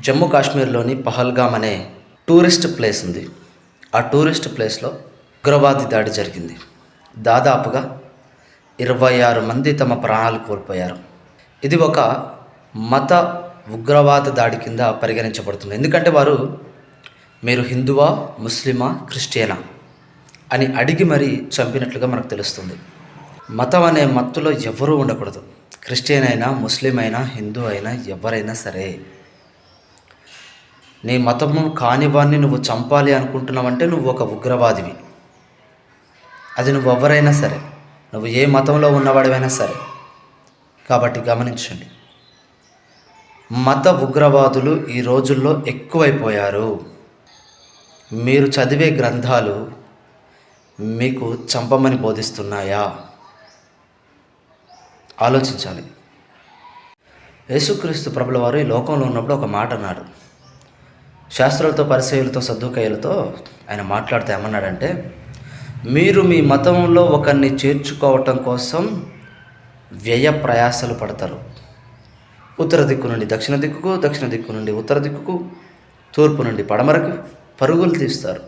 జమ్మూ కాశ్మీర్లోని పహల్గామ్ అనే tourist place ఉంది. ఆ టూరిస్ట్ ప్లేస్లో ఉగ్రవాది దాడి జరిగింది. దాదాపుగా 26 మంది తమ ప్రాణాలు కోల్పోయారు. ఇది ఒక మత ఉగ్రవాద దాడి కింద పరిగణించబడుతుంది. ఎందుకంటే వారు మీరు హిందువా, ముస్లిమా, క్రిస్టియనా అని అడిగి మరీ చంపినట్లుగా మనకు తెలుస్తుంది. మతం అనే మత్తులో ఎవరూ ఉండకూడదు. క్రిస్టియన్ అయినా, ముస్లిం అయినా, హిందూ అయినా, ఎవరైనా సరే. నీ మతము కానివాన్ని నువ్వు చంపాలి అనుకుంటున్నావంటే నువ్వు ఒక ఉగ్రవాదివి. అది నువ్వు ఎవరైనా సరే, నువ్వు ఏ మతంలో ఉన్నవాడివైనా సరే. కాబట్టి గమనించండి, మత ఉగ్రవాదులు ఈ రోజుల్లో ఎక్కువైపోయారు. మీరు చదివే గ్రంథాలు మీకు చంపమని బోధిస్తున్నాయా? ఆలోచించాలి. యేసుక్రీస్తు ప్రభుల వారు ఈ లోకంలో ఉన్నప్పుడు ఒక మాట అన్నాడు. శాస్త్రులతో, పరిసయ్యులతో, సద్దూకయ్యులతో ఆయన మాట్లాడితే ఏమన్నాడంటే, మీరు మీ మతంలో ఒకరిని చేర్చుకోవటం కోసం వ్యయ ప్రయాసలు పడతారు. ఉత్తర దిక్కు నుండి దక్షిణ దిక్కుకు, దక్షిణ దిక్కు నుండి ఉత్తర దిక్కుకు, తూర్పు నుండి పడమరకు పరుగులు తీస్తారు.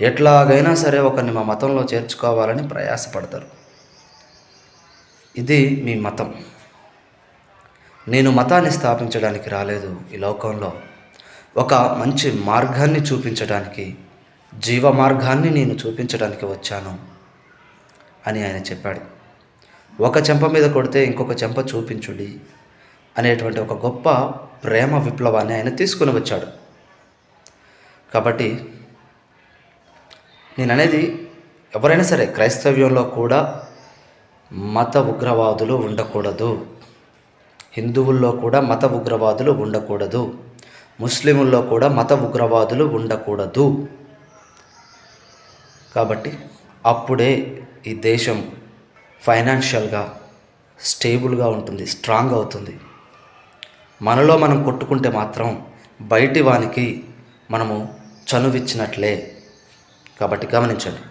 ఎట్లాగైనా సరే ఒకరిని మా మతంలో చేర్చుకోవాలని ప్రయాసపడతారు. ఇది మీ మతం. నేను మతాన్ని స్థాపించడానికి రాలేదు. ఈ లోకంలో ఒక మంచి మార్గాన్ని చూపించడానికి, జీవ మార్గాన్ని నేను చూపించడానికి వచ్చాను అని ఆయన చెప్పాడు. ఒక చెంప మీద కొడితే ఇంకొక చెంప చూపించుడి అనేటువంటి ఒక గొప్ప ప్రేమ విప్లవాన్ని ఆయన తీసుకుని వచ్చాడు. కాబట్టి నేను అనేది, ఎవరైనా సరే క్రైస్తవ్యంలో కూడా మత ఉగ్రవాదులు ఉండకూడదు. హిందువుల్లో కూడా మత ఉగ్రవాదులు ఉండకూడదు. ముస్లిముల్లో కూడా మత ఉగ్రవాదులు ఉండకూడదు. కాబట్టి అప్పుడే ఈ దేశం ఫైనాన్షియల్గా స్టేబుల్గా ఉంటుంది, స్ట్రాంగ్ అవుతుంది. మనలో మనం కొట్టుకుంటే మాత్రం బయటి వానికి మనము చనువిచ్చినట్లే. కాబట్టి గమనించండి.